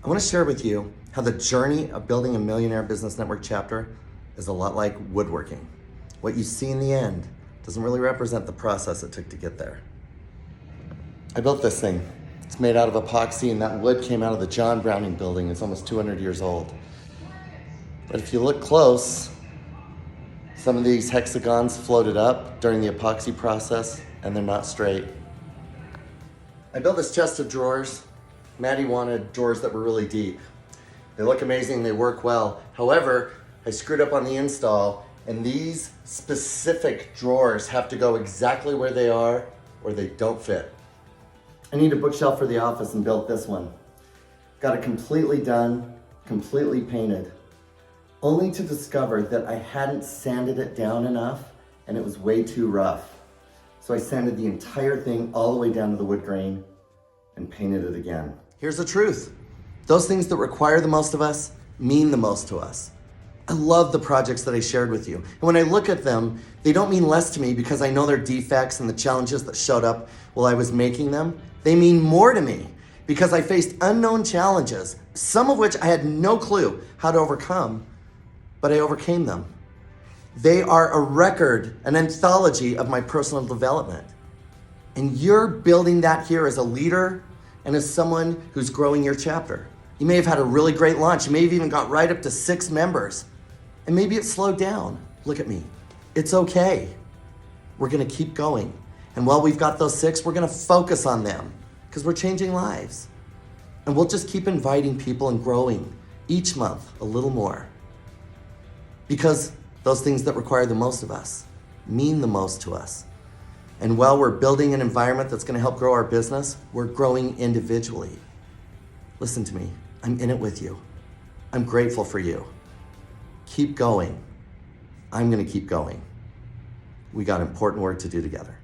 I want to share with you how the journey of building a Millionaire Business Network chapter is a lot like woodworking. What you see in the end doesn't really represent the process it took to get there. I built this thing. It's made out of epoxy, and that wood came out of the John Browning building. It's almost 200 years old. But if you look close, some of these hexagons floated up during the epoxy process, and they're not straight. I built this chest of drawers. Maddie wanted drawers that were really deep. They look amazing, they work well. However, I screwed up on the install, and these specific drawers have to go exactly where they are or they don't fit. I need a bookshelf for the office and built this one. Got it completely done, completely painted, only to discover that I hadn't sanded it down enough and it was way too rough. So I sanded the entire thing all the way down to the wood grain and painted it again. Here's the truth. Those things that require the most of us mean the most to us. I love the projects that I shared with you. And when I look at them, they don't mean less to me because I know their defects and the challenges that showed up while I was making them. They mean more to me because I faced unknown challenges, some of which I had no clue how to overcome, but I overcame them. They are a record, an anthology of my personal development. And you're building that here as a leader and as someone who's growing your chapter. You may have had a really great launch. You may have even got right up to 6 members. And maybe it slowed down. Look at me. It's okay. We're gonna keep going. And while we've got those 6, we're gonna focus on them because we're changing lives. And we'll just keep inviting people and growing each month a little more. Because those things that require the most of us mean the most to us. And while we're building an environment that's gonna help grow our business, we're growing individually. Listen to me, I'm in it with you. I'm grateful for you. Keep going. I'm gonna keep going. We got important work to do together.